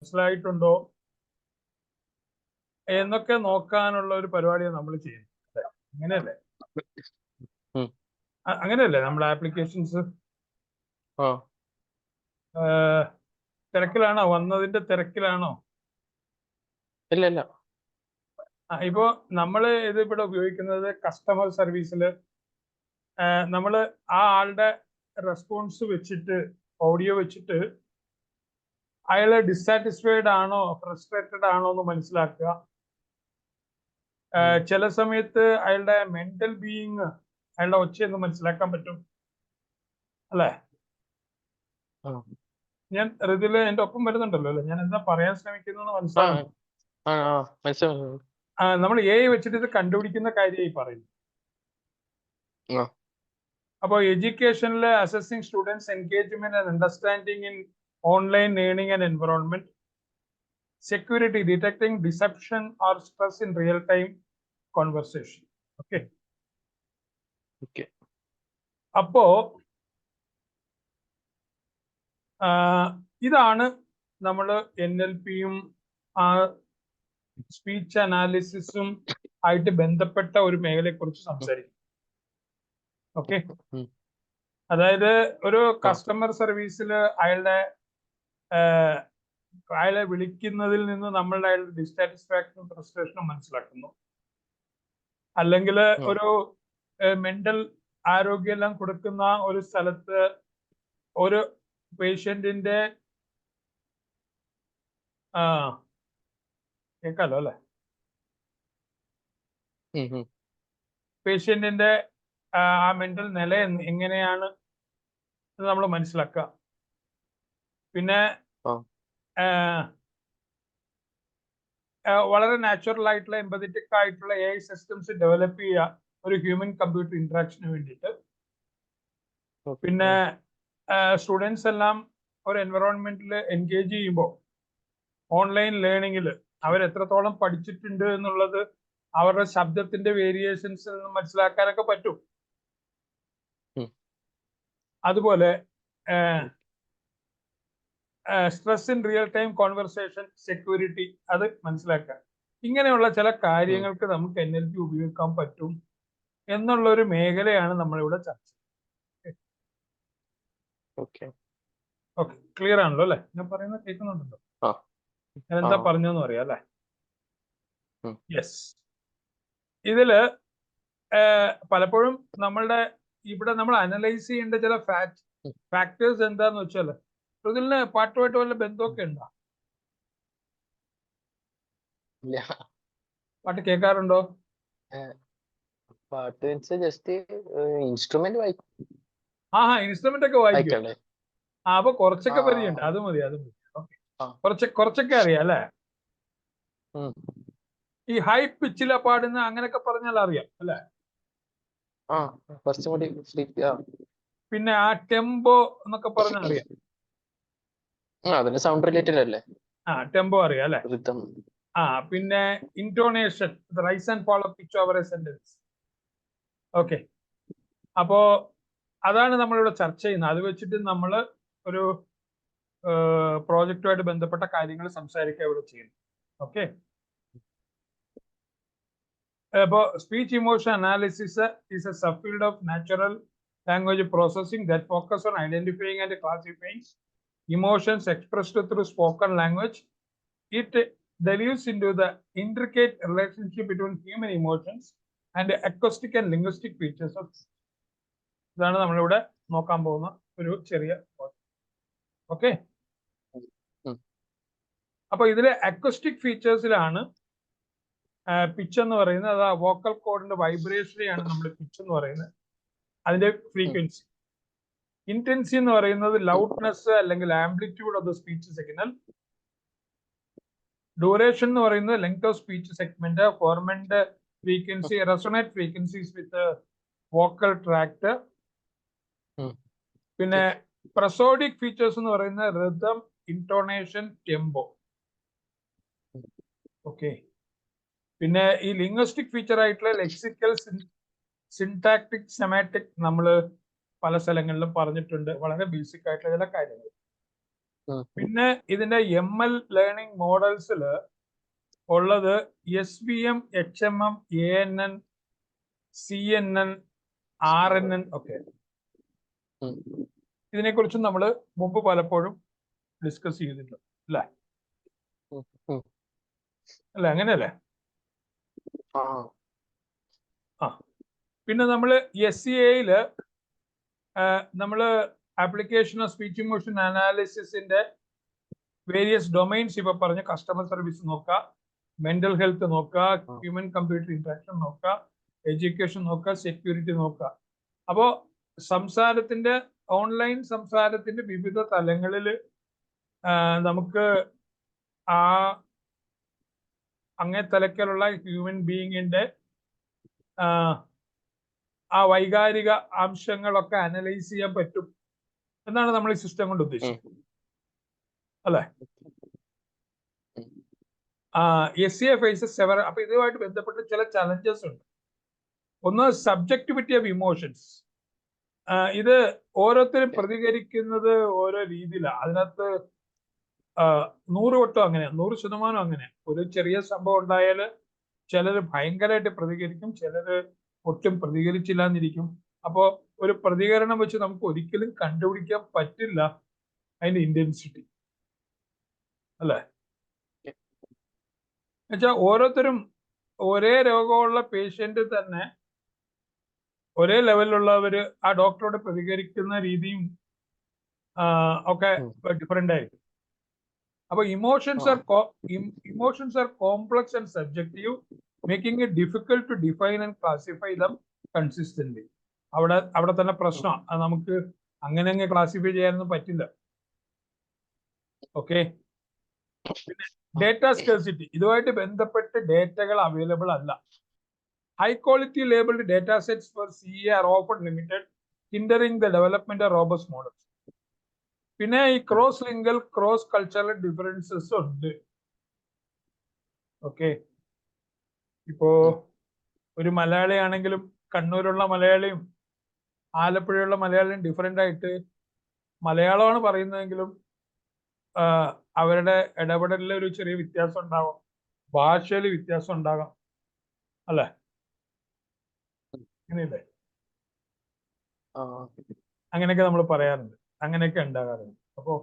മനസ്സിലായിട്ടുണ്ടോ എന്നൊക്കെ നോക്കാനുള്ള ഒരു പരിപാടിയാണ് നമ്മൾ ചെയ്യുന്നത്. അങ്ങനെയല്ലേ? അങ്ങനെയല്ലേ നമ്മുടെ ആപ്ലിക്കേഷൻസ്? തിരക്കിലാണോ? വന്നതിന്റെ തിരക്കിലാണോ? ഇല്ല ഇല്ല. ഇപ്പോ നമ്മള് ഇത് ഇവിടെ ഉപയോഗിക്കുന്നത് കസ്റ്റമർ സർവീസിൽ നമ്മൾ ആ ആളുടെ റെസ്പോൺസ് വെച്ചിട്ട്, ഓഡിയോ വെച്ചിട്ട് അയാള് ഡിസാറ്റിസ്ഫൈഡ് ആണോ ഫ്രസ്ട്രേറ്റഡ് ആണോ എന്ന് മനസ്സിലാക്കുക. ചില സമയത്ത് അയാളുടെ മെന്റൽ ബീയിങ്, അയാളുടെ ഒച്ചയെന്ന് മനസ്സിലാക്കാൻ പറ്റും അല്ലേ? ഞാൻ ഋതുല് എന്റെ ഒപ്പം വരുന്നുണ്ടല്ലോ അല്ലെ? ഞാൻ എന്താ പറയാൻ ശ്രമിക്കുന്നത് മനസ്സിലാകും. നമ്മൾ AI വെച്ചിട്ട് ഇത് കണ്ടുപിടിക്കുന്ന കാര്യമായി പറയുന്നു. അപ്പോൾ എഡ്യൂക്കേഷനിൽ assessing students engagement and understanding in online learning and environment, security, detecting deception or stress in real time conversation. Okay. അപ്പോ ഇതാണ് നമ്മൾ NLPയും സ്പീച്ച് അനാലിസിസും ആയിട്ട് ബന്ധപ്പെട്ട ഒരു മേഖലയെ കുറിച്ച് സംസാരിക്കും. ഓക്കെ. അതായത് ഒരു കസ്റ്റമർ സർവീസിൽ അയാളെ വിളിക്കുന്നതിൽ നിന്ന് നമ്മളുടെ അയാളുടെ ഡിസാറ്റിസ്ഫാക്ഷനും ഫ്രസ്ട്രേഷനും മനസ്സിലാക്കുന്നു. അല്ലെങ്കിൽ ഒരു മെന്റൽ ആരോഗ്യമെല്ലാം കൊടുക്കുന്ന ഒരു സ്ഥലത്ത് ഒരു പേഷ്യന്റിന്റെ കേൾക്കാലോ അല്ലെ? പേഷ്യന്റിന്റെ ആ മെന്റൽ നില എങ്ങനെയാണ് നമ്മൾ മനസ്സിലാക്കുക. പിന്നെ വളരെ നാച്ചുറൽ ആയിട്ടുള്ള എംപതറ്റിക് ആയിട്ടുള്ള AI സിസ്റ്റംസ് ഡെവലപ്പ് ചെയ്യുക ഒരു ഹ്യൂമൻ കമ്പ്യൂട്ടർ ഇന്ററാക്ഷന് വേണ്ടിയിട്ട്. പിന്നെ സ്റ്റുഡൻസ് എല്ലാം ഒരു എൻവറോൺമെന്റിൽ എൻഗേജ് ചെയ്യുമ്പോൾ ഓൺലൈൻ ലേണിംഗിൽ അവർ എത്രത്തോളം പഠിച്ചിട്ടുണ്ട് എന്നുള്ളത് അവരുടെ ശബ്ദത്തിന്റെ വേരിയേഷൻസിൽ നിന്ന് മനസ്സിലാക്കാനൊക്കെ പറ്റും. അതുപോലെ stress in real time conversation, security, അത് മനസ്സിലാക്കുക. ഇങ്ങനെയുള്ള ചില കാര്യങ്ങൾക്ക് നമുക്ക് NLP ഉപയോഗിക്കാൻ പറ്റും എന്നുള്ള ഒരു മേഖലയാണ് നമ്മളിവിടെ ചർച്ച. ഓക്കെ, ക്ലിയർ ആണല്ലോ അല്ലെ? ഞാൻ പറയുന്നത് കേൾക്കുന്നുണ്ടല്ലോ? ഞാൻ എന്താ പറഞ്ഞെന്ന് പറയാം അല്ലെ? യെസ്. ഇതില് പലപ്പോഴും നമ്മളുടെ ഇവിടെ നമ്മൾ അനലൈസ് ചെയ്യേണ്ട ചില ഫാക്ടേഴ്സ് എന്താന്ന് വെച്ചാൽ, ഇതിന് പാട്ടുമായിട്ട് വല്ല ബന്ധമൊക്കെ ഉണ്ടോ? പാട്ട് കേൾക്കാറുണ്ടോ? പാട്ട് ജസ്റ്റ് ഇൻസ്ട്രുമെന്റ് വായിക്കും. ഇൻസ്ട്രുമെന്റ് ഒക്കെ വായിക്കും. അപ്പൊ കുറച്ചൊക്കെ പരിചയമുണ്ട്. അത് മതി. കുറച്ചൊക്കെ അറിയാം അല്ലെ? ഈ ഹൈ പിച്ചില പാടുന്ന അങ്ങനെയൊക്കെ പറഞ്ഞാൽ അറിയാം അല്ലെ? പിന്നെ ആ ടെമ്പോ എന്നൊക്കെ പറഞ്ഞാൽ അറിയാം. സൗണ്ട് റിലേറ്റഡ് അല്ലേ? ടെമ്പോ അറിയാം അല്ലെ? പിന്നെ intonation, rise and fall of pitch over a sentence. Okay. അപ്പോ അതാണ് നമ്മളിവിടെ ചർച്ച ചെയ്യുന്നത്. അത് വെച്ചിട്ട് നമ്മൾ ഒരു പ്രോജക്റ്റുമായിട്ട് ബന്ധപ്പെട്ട കാര്യങ്ങൾ സംസാരിക്കുക ഇവിടെ ചെയ്യുന്നു. ഓക്കെ. അപ്പോൾ speech emotion analysis is a subfield of natural language processing that focus on identifying and classifying emotions expressed through spoken language. It delves into the intricate relationship between human emotions and acoustic and linguistic features of. ഇതാണ് നമ്മളിവിടെ നോക്കാൻ പോകുന്ന ഒരു ചെറിയ. Okay. അപ്പൊ ഇതിലെ acoustic ഫീച്ചേഴ്സിലാണ് pitch എന്ന് പറയുന്നത്. അത് വോക്കൽ കോഡിന്റെ വൈബ്രേഷനെയാണ് നമ്മൾ പിച്ച് എന്ന് പറയുന്നത്, അതിന്റെ ഫ്രീക്വൻസി. ഇന്റൻസി എന്ന് പറയുന്നത് ലൗഡ്നെസ് അല്ലെങ്കിൽ amplitude of the speech signal. Duration എന്ന് പറയുന്നത് length of speech segment. Formant frequency, resonate frequencies with vocal tract. പിന്നെ പ്രസോഡിക് ഫീച്ചേഴ്സ് എന്ന് പറയുന്നത് റിതം, ഇന്റോണേഷൻ, ടെമ്പോ. ഓക്കെ. പിന്നെ ഈ ലിംഗ്വിസ്റ്റിക് ഫീച്ചർ ആയിട്ടുള്ള ലെക്സിക്കൽ, സിന്റാക്ടിക്, സെമാറ്റിക് നമ്മൾ പല സ്ഥലങ്ങളിലും പറഞ്ഞിട്ടുണ്ട്. വളരെ ബേസിക് ആയിട്ടുള്ള ചില കാര്യങ്ങൾ. പിന്നെ ഇതിന്റെ ML ലേണിംഗ് മോഡൽസിൽ ഉള്ളത് SVM, HMM, ANN, CNN, RNN ഒക്കെ. ഇതിനെക്കുറിച്ചും നമ്മൾ മുമ്പ് പലപ്പോഴും ഡിസ്കസ് ചെയ്തിട്ടുണ്ട് അല്ലേ? അല്ല അങ്ങനെയല്ലേ? പിന്നെ നമ്മൾ SCAയില് നമ്മള് ആപ്ലിക്കേഷൻ ഓഫ് സ്പീച്ച് ഇമോഷൻ അനാലിസിസിന്റെ വേരിയസ് ഡൊമൈൻസ് ഇപ്പൊ പറഞ്ഞ കസ്റ്റമർ സർവീസ് നോക്കുക, മെന്റൽ ഹെൽത്ത് നോക്കുക, ഹ്യൂമൻ കമ്പ്യൂട്ടർ ഇന്ററാക്ഷൻ നോക്കുക, എഡ്യൂക്കേഷൻ നോക്കുക, സെക്യൂരിറ്റി നോക്കുക. അപ്പോ സംസാരത്തിന്റെ ഓൺലൈൻ സംസാരത്തിന്റെ വിവിധ തലങ്ങളിൽ നമുക്ക് ആ അങ്ങേ തലക്കലുള്ള ഹ്യൂമൻ ബീയിങ്ങിന്റെ ആ വൈകാരിക അംശങ്ങളൊക്കെ അനലൈസ് ചെയ്യാൻ പറ്റും എന്നാണ് നമ്മൾ ഈ സിസ്റ്റം കൊണ്ട് ഉദ്ദേശിക്കുന്നത് അല്ലെ? SCA faces sever. അപ്പൊ ഇതുമായിട്ട് ബന്ധപ്പെട്ട് ചില ചലഞ്ചസ് ഉണ്ട്. ഒന്ന്, സബ്ജക്ടിവിറ്റി ഓഫ് ഇമോഷൻസ്. ഇത് ഓരോരുത്തരും പ്രതികരിക്കുന്നത് ഓരോ രീതിയിലാണ്. അതിനകത്ത് 100 വട്ടം അങ്ങനെ, 100% അങ്ങനെ. ഒരു ചെറിയ സംഭവം ഉണ്ടായാൽ ചിലർ ഭയങ്കരമായിട്ട് പ്രതികരിക്കും, ചിലര് ഒട്ടും പ്രതികരിച്ചില്ല എന്നിരിക്കും. അപ്പോ ഒരു പ്രതികരണം വെച്ച് നമുക്ക് ഒരിക്കലും കണ്ടുപിടിക്കാൻ പറ്റില്ല അതിന്റെ ഇന്റൻസിറ്റി അല്ലേ? എന്നുവെച്ചാൽ ഓരോരുത്തരും ഒരേ രോഗമുള്ള പേഷ്യന്റ് തന്നെ ഒരേ ലെവലിലുള്ളവര് ആ ഡോക്ടറോട് പ്രതികരിക്കുന്ന രീതിയും ഒക്കെ ഡിഫറെന്റ് ആയിരിക്കും. അപ്പൊ emotions are complex and subjective, making it difficult to define and classify them consistently. അവിടെ തന്നെ പ്രശ്നം, അത് നമുക്ക് അങ്ങനെ ക്ലാസിഫൈ ചെയ്യാനൊന്നും പറ്റില്ല. ഓക്കെ. പിന്നെ ഡേറ്റ സ്കേഴ്സിറ്റി. ഇതുമായിട്ട് ബന്ധപ്പെട്ട് ഡേറ്റകൾ അവൈലബിൾ അല്ല. High quality labelled data sets for CA are often limited, hindering the development of robust models. പിന്നെ ഈ cross lingual, cross cultural differences ഉണ്ട്. ഓക്കെ. ഇപ്പോ ഒരു മലയാളി ആണെങ്കിലും കണ്ണൂരുള്ള മലയാളിയും ആലപ്പുഴയുള്ള മലയാളിയും ഡിഫറെന്റ് ആയിട്ട് മലയാളമാണ് പറയുന്നതെങ്കിലും അവരുടെ ഇടപെടലിൽ ഒരു ചെറിയ വ്യത്യാസം ഉണ്ടാവാം, ഭാഷയിൽ വ്യത്യാസം ഉണ്ടാകാം അല്ലേ? അങ്ങനെയല്ലേ? അങ്ങനെയൊക്കെ നമ്മൾ പറയാറുണ്ട്, അങ്ങനെയൊക്കെ ഉണ്ടാകാറുണ്ട്. അപ്പോ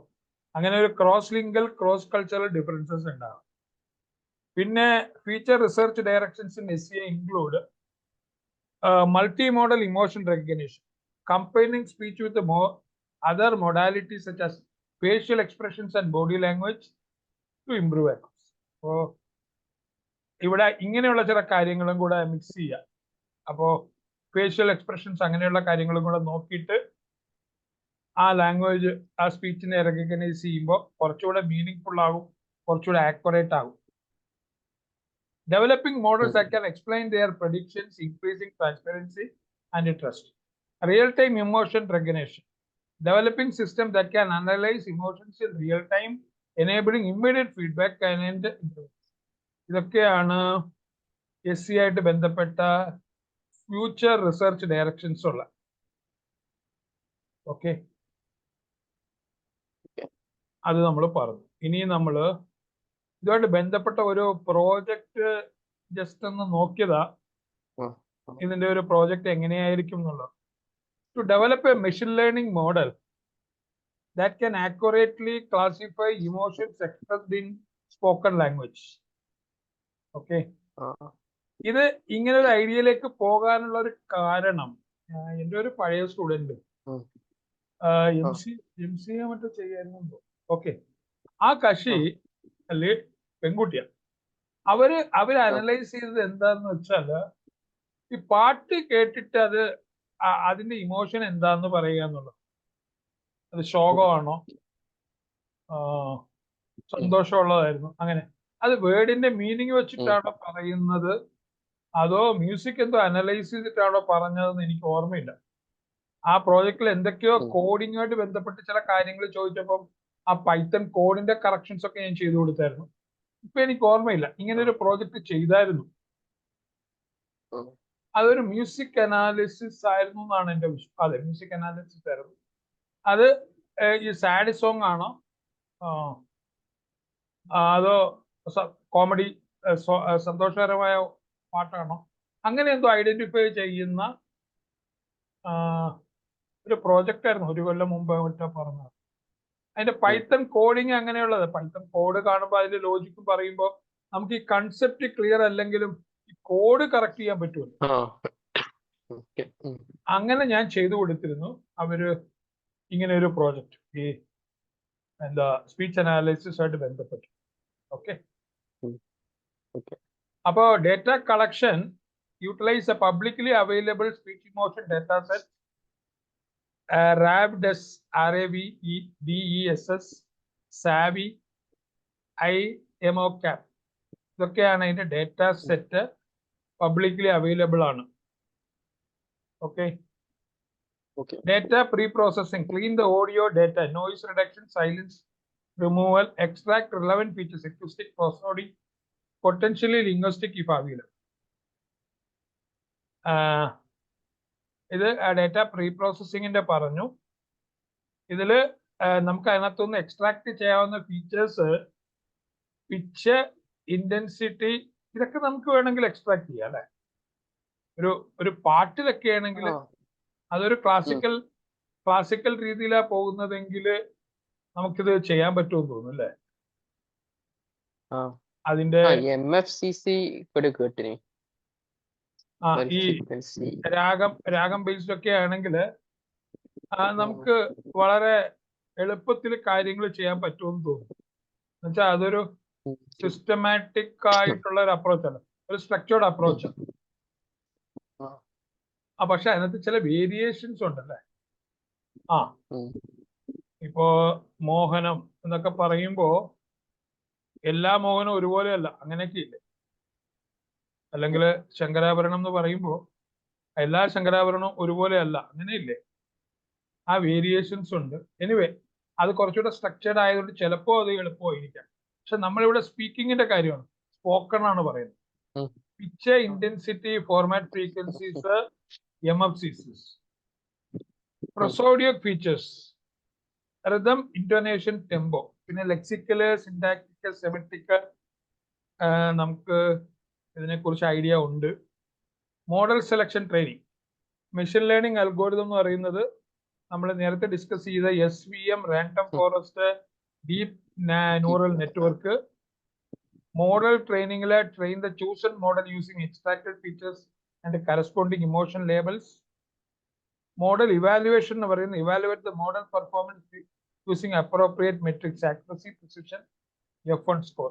അങ്ങനെ ഒരു cross lingual, cross cultural differences ഉണ്ടാകും. പിന്നെ feature research directions in SCA include multi model emotion recognition, combining speech with other modalities such as facial expressions and body language to improve accuracy. അപ്പോ ഇവിടെ ഇങ്ങനെയുള്ള ചില കാര്യങ്ങളും കൂടെ മിക്സ് ചെയ്യാം. അപ്പോ ഫേഷ്യൽ എക്സ്പ്രഷൻസ് അങ്ങനെയുള്ള കാര്യങ്ങളും കൂടെ നോക്കിയിട്ട് ആ ലാംഗ്വേജ്, ആ സ്പീച്ചിനെ റെക്കഗ്നൈസ് ചെയ്യുമ്പോൾ കുറച്ചുകൂടെ മീനിങ് ഫുൾ ആകും, കുറച്ചുകൂടെ ആക്യുറേറ്റ് ആകും. Developing models that can explain their predictions, increasing transparency and trust. Real-time emotion recognition. Developing systems that can analyze emotions in real time, enabling immediate feedback and improvement. ഇതൊക്കെയാണ് SCA ആയിട്ട് ബന്ധപ്പെട്ട future research directions ഉള്ള. Okay, അത് നമ്മൾ പറഞ്ഞു. ഇനി നമ്മൾ ഇതുമായിട്ട് ബന്ധപ്പെട്ട ഒരു പ്രോജക്റ്റ് ജസ്റ്റ് ഒന്ന് നോക്കിയതാ, ഇതിന്റെ ഒരു പ്രോജക്റ്റ് എങ്ങനെയായിരിക്കും എന്നുള്ളത്. To develop a machine learning model that can accurately classify emotions expressed in spoken language. Okay. ഇത് ഇങ്ങനെ ഒരു ഐഡിയയിലേക്ക് പോകാനുള്ള ഒരു കാരണം, എൻ്റെ ഒരു പഴയ സ്റ്റുഡന്റ് MCA മറ്റോ ചെയ്യായിരുന്നു. ഓക്കെ, ആ കക്ഷി അല്ലെ പെൺകുട്ടിയാണ്. അവര് അനലൈസ് ചെയ്തത് എന്താന്ന് വെച്ചാല് ഈ പാട്ട് കേട്ടിട്ട് അതിന്റെ ഇമോഷൻ എന്താന്ന് പറയുക എന്നുള്ളത്. അത് ശോകമാണോ, സന്തോഷമുള്ളതായിരുന്നു, അങ്ങനെ അത് വേർഡിന്റെ മീനിങ് വെച്ചിട്ടാണോ പറയുന്നത്, അതോ മ്യൂസിക് എന്തോ അനലൈസ് ചെയ്തിട്ടാണോ പറഞ്ഞതെന്ന് എനിക്ക് ഓർമ്മയില്ല. ആ പ്രോജക്റ്റിൽ എന്തൊക്കെയോ കോഡിങ്ങുമായിട്ട് ബന്ധപ്പെട്ട് ചില കാര്യങ്ങൾ ചോദിച്ചപ്പം ആ പൈത്തൺ കോഡിന്റെ കറക്ഷൻസ് ഒക്കെ ഞാൻ ചെയ്തു കൊടുത്തായിരുന്നു. ഇപ്പൊ എനിക്ക് ഓർമ്മയില്ല. ഇങ്ങനെ ഒരു പ്രോജക്റ്റ് ചെയ്തായിരുന്നു. അതൊരു മ്യൂസിക് അനാലിസിസ് ആയിരുന്നു എന്നാണ് എൻ്റെ വിശ്വാസം. അതെ, മ്യൂസിക് അനാലിസിസ് ആയിരുന്നു. അത് ഈ സാഡ് സോങ് ആണോ അതോ കോമഡി സന്തോഷകരമായ പാട്ടാണോ, അങ്ങനെ എന്തോ ഐഡന്റിഫൈ ചെയ്യുന്ന ഒരു പ്രോജക്റ്റ് ആയിരുന്നു ഒരു കൊല്ലം മുമ്പ് മറ്റോ പറഞ്ഞത്. അതിന്റെ പൈത്തൺ കോഡിങ് അങ്ങനെയുള്ളത്. പൈത്തൺ കോഡ് കാണുമ്പോൾ അതിന്റെ ലോജിക്കും പറയുമ്പോൾ നമുക്ക് ഈ കൺസെപ്റ്റ് ക്ലിയർ അല്ലെങ്കിലും ഈ കോഡ് കറക്റ്റ് ചെയ്യാൻ പറ്റുമല്ലോ. അങ്ങനെ ഞാൻ ചെയ്തു കൊടുത്തിരുന്നു അവര് ഇങ്ങനെ ഒരു പ്രോജക്റ്റ്, ഈ എന്താ സ്പീച്ച് അനാലിസിസ് ആയിട്ട് ബന്ധപ്പെട്ടു. ഓക്കെ, അപ്പോ data collection utilise a publicly available speech emotion data set RAVDES, RAVDESS, SAVI, IMOCAP, ഇതൊക്കെയാണ് അതിന്റെ ഡേറ്റ സെറ്റ്, പബ്ലിക്കലി അവൈലബിൾ ആണ്. Okay, data pre processing, clean the audio data, noise reduction, silence removal, extract relevant features, acoustic, prosodic, potentially linguistic if available. ഇത് data pre പ്രോസസ്സിങ്ങിന്റെ പറഞ്ഞു. ഇതില് നമുക്ക് അതിനകത്തുനിന്ന് extract ചെയ്യാവുന്ന ഫീച്ചേഴ്സ്, പിച്ച്, ഇന്റൻസിറ്റി, ഇതൊക്കെ നമുക്ക് വേണമെങ്കിൽ എക്സ്ട്രാക്ട് ചെയ്യാം അല്ലെ. ഒരു പാട്ടിലൊക്കെ ആണെങ്കിൽ അതൊരു ക്ലാസിക്കൽ രീതിയിലാണ് പോകുന്നതെങ്കിൽ നമുക്കിത് ചെയ്യാൻ പറ്റുമെന്ന് തോന്നുന്നു അല്ലേ. അതിന്റെ MFCC കേട്ടിനി. ഈ രാഗം ബേസ്ഡ് ഒക്കെ ആണെങ്കിൽ നമുക്ക് വളരെ എളുപ്പത്തിൽ കാര്യങ്ങൾ ചെയ്യാൻ പറ്റുമെന്ന് തോന്നുന്നു. എന്നുവെച്ചാൽ അതൊരു സിസ്റ്റമാറ്റിക് ആയിട്ടുള്ള ഒരു അപ്രോച്ചാണ്, ഒരു സ്ട്രക്ചേർഡ് അപ്രോച്ചാണ്. പക്ഷെ അതിനകത്ത് ചില വേരിയേഷൻസ് ഉണ്ടല്ലേ. ഇപ്പോ മോഹനം എന്നൊക്കെ പറയുമ്പോ എല്ലാ മോഹനം ഒരുപോലെയല്ല, അങ്ങനെയൊക്കെ ഇല്ലേ. അല്ലെങ്കിൽ ശങ്കരാഭരണം എന്ന് പറയുമ്പോൾ എല്ലാ ശങ്കരാഭരണവും ഒരുപോലെ അല്ല, അങ്ങനെയില്ലേ. ആ വേരിയേഷൻസ് ഉണ്ട്. എനിവേ അത് കുറച്ചുകൂടെ സ്ട്രക്ചേർഡ് ആയതുകൊണ്ട് ചിലപ്പോൾ അത് എളുപ്പമായിരിക്കാം. പക്ഷെ നമ്മളിവിടെ സ്പീക്കിങ്ങിന്റെ കാര്യമാണ്, സ്പോക്കൺ ആണ് പറയുന്നത്. Pitch, intensity, format, frequencies, MFCCs, prosodic features, rhythm, intonation, tempo, പിന്നെ ലെക്സിക്കല്, സിന്റാക്ടിക്കൽ, സെമറ്റിക്, നമുക്ക് ഇതിനെക്കുറിച്ച് ഐഡിയ ഉണ്ട്. Model selection training, machine learning algorithm എന്ന് പറയുന്നത് നമ്മൾ നേരത്തെ ഡിസ്കസ് ചെയ്ത SVM, random forest, deep neural network. Model ട്രെയിനിങ്ങിലെ train the chosen model using extracted features and corresponding emotion labels. Model evaluation എന്ന് പറയുന്നത് evaluate the model performance using appropriate metrics, accuracy, precision, F1 score.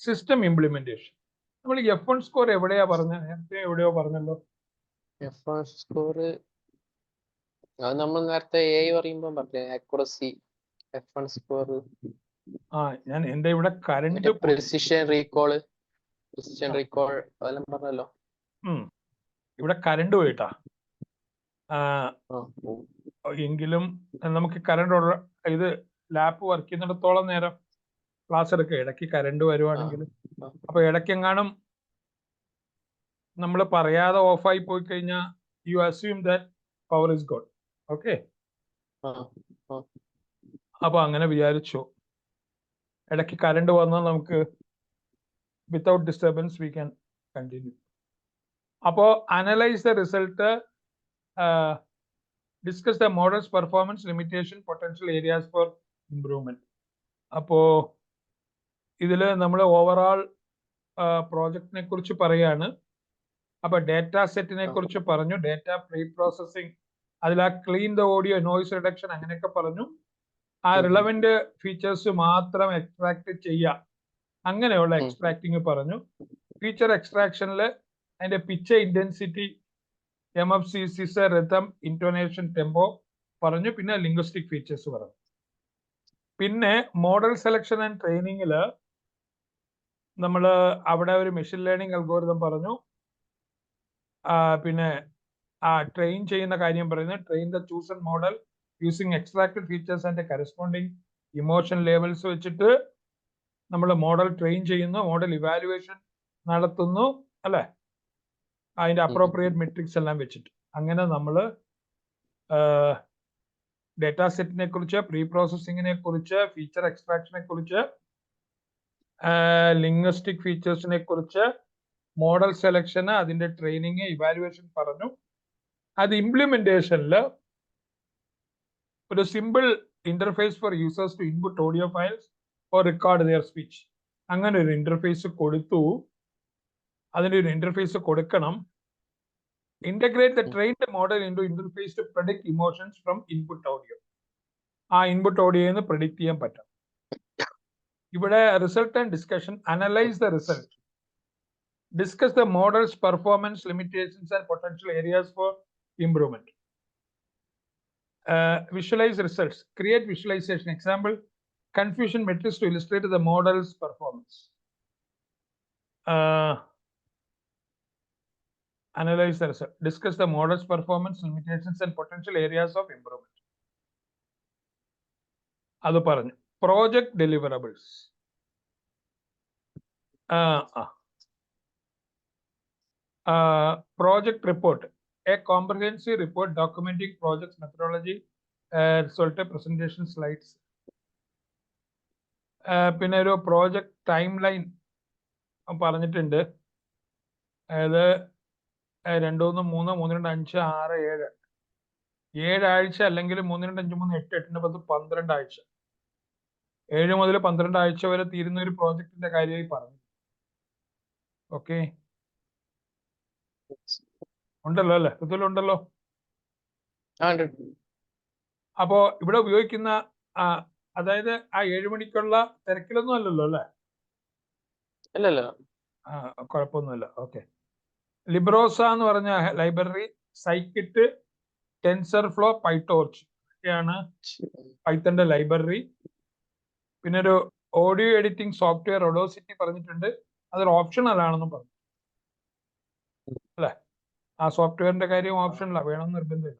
System implementation, നമ്മൾ F1 score എവിടെയാ പറഞ്ഞത്? നേരത്തെ എവിടെയോ പറഞ്ഞല്ലോ. F1 score നമ്മൾ നേരത്തെ പറയുമ്പോൾ പറഞ്ഞേ ആക്യുറസി, F1 സ്കോർ. ഞാൻ എന്റെ ഇവിടെ കറണ്ട് പ്രിസിഷൻ റീകോൾ അതെല്ലാം പറഞ്ഞല്ലോ. ഇവിടെ കറണ്ട് പോയിട്ടാ. എങ്കിലും നമുക്ക് കറണ്ട് ഇത് ലാപ്പ് വർക്ക് ചെയ്യുന്നിടത്തോളം നേരം ക്ലാസ് എടുക്കുക. ഇടയ്ക്ക് കറണ്ട് വരുവാണെങ്കിൽ, അപ്പൊ ഇടയ്ക്കെങ്ങാനും നമ്മൾ പറയാതെ ഓഫായി പോയി കഴിഞ്ഞാൽ you assume that power is gone. Okay, അപ്പൊ അങ്ങനെ വിചാരിച്ചു. ഇടയ്ക്ക് കറണ്ട് വന്നാൽ നമുക്ക് without disturbance we can continue. അപ്പോ analyse the result, discuss the models performance, limitation, potential areas for improvement. അപ്പോ ഇതില് നമ്മൾ ഓവറോൾ പ്രോജക്റ്റിനെ കുറിച്ച് പറയാണ്. അപ്പൊ ഡേറ്റ സെറ്റിനെ കുറിച്ച് പറഞ്ഞു, ഡേറ്റ പ്രീ പ്രോസസിങ്, അതിൽ ആ clean the audio, noise reduction, അങ്ങനെയൊക്കെ പറഞ്ഞു. ആ റിലവന്റ് ഫീച്ചേഴ്സ് മാത്രം എക്സ്ട്രാക്ട് ചെയ്യാം, അങ്ങനെയുള്ള എക്സ്ട്രാക്ടിങ് പറഞ്ഞു. ഫീച്ചർ എക്സ്ട്രാക്ഷനിൽ അതിന്റെ pitch, intensity, MFCCs, rhythm, intonation, tempo പറഞ്ഞു. പിന്നെ ലിംഗ്വിസ്റ്റിക് ഫീച്ചേഴ്സ് പറഞ്ഞു. പിന്നെ മോഡൽ സെലക്ഷൻ ആൻഡ് ട്രെയിനിങ്ങില് നമ്മൾ അവിടെ ഒരു മെഷീൻ ലേണിംഗ് അൽഗോരിതം പറഞ്ഞു. പിന്നെ ട്രെയിൻ ചെയ്യുന്ന കാര്യം പറയുന്നത്, train the chosen model using extracted features and corresponding emotion labels വെച്ചിട്ട് നമ്മൾ മോഡൽ ട്രെയിൻ ചെയ്യുന്നു, മോഡൽ ഇവാലുവേഷൻ നടത്തുന്നു അല്ലെ, അതിന്റെ അപ്രോപ്രിയേറ്റ് മെട്രിക്സ് എല്ലാം വെച്ചിട്ട്. അങ്ങനെ നമ്മൾ ഡേറ്റാ സെറ്റിനെ കുറിച്ച്, പ്രീ പ്രോസസ്സിങ്ങിനെ കുറിച്ച്, ഫീച്ചർ എക്സ്ട്രാക്ഷനെ കുറിച്ച്, ലിംഗ്വിസ്റ്റിക് ഫീച്ചേഴ്സിനെ കുറിച്ച്, മോഡൽ സെലക്ഷന്, അതിന്റെ ട്രെയിനിങ്, ഇവാലുവേഷൻ പറഞ്ഞു. അത് ഇംപ്ലിമെന്റേഷനിൽ ഒരു simple interface for users to input audio files or record their speech, അങ്ങനെ ഒരു ഇന്റർഫേസ് കൊടുത്തു. അതിന്റെ ഒരു ഇന്റർഫേസ് കൊടുക്കണം. Integrate the trained model into interface to predict emotions from input audio. ആ ഇൻപുട്ട് ഓഡിയോന്ന് പ്രെഡിക്റ്റ് ചെയ്യാൻ പറ്റും. ഇവിടെ result and discussion, analyse the result, discuss the models performance limitations and potential areas for improvement. Visualize results, create visualization. Example, confusion metrics to illustrate the model's performance. Analyze the result, discuss the model's performance, limitations and potential areas of improvement. അത് പറഞ്ഞു. Project deliverables. Project report, a comprehensive report documenting project's methodology, result, presentation slides. പിന്നെ ഒരു project time line പറഞ്ഞിട്ടുണ്ട്. അതായത് 2, 3, 3, 2, 5, 6, 7 7 അല്ലെങ്കിൽ 3, 2, 5, 3, 8, 8, 10, 12 ആഴ്ച. 7 മുതൽ 12 ആഴ്ച വരെ തീരുന്ന ഒരു പ്രോജക്റ്റിന്റെ കാര്യമായി പറഞ്ഞു. ഓക്കെ, ഉണ്ടല്ലോ അല്ലെ? ഉണ്ടല്ലോ. അപ്പോ ഇവിടെ ഉപയോഗിക്കുന്ന അതായത് ആ 7 മണിക്കുള്ള തിരക്കിലൊന്നും അല്ലല്ലോ അല്ലെ? കുഴപ്പമൊന്നുമില്ല. ഓക്കെ. ലിബ്രോസ എന്ന് പറഞ്ഞ ലൈബ്രറി, സൈക്കിറ്റ്, ടെൻസർ ഫ്ലോ, പൈടോർച്ച് ഒക്കെയാണ് പൈത്തന്റെ ലൈബ്രറി. പിന്നെ ഒരു ഓഡിയോ എഡിറ്റിംഗ് സോഫ്റ്റ്വെയർ ഒഡോസിറ്റി പറഞ്ഞിട്ടുണ്ട്. അതൊരു ഓപ്ഷണൽ ആണെന്നും പറഞ്ഞു അല്ലെ? ആ സോഫ്റ്റ്വെയറിന്റെ കാര്യം ഓപ്ഷനല്ല, വേണമെന്ന് നിർബന്ധമില്ല.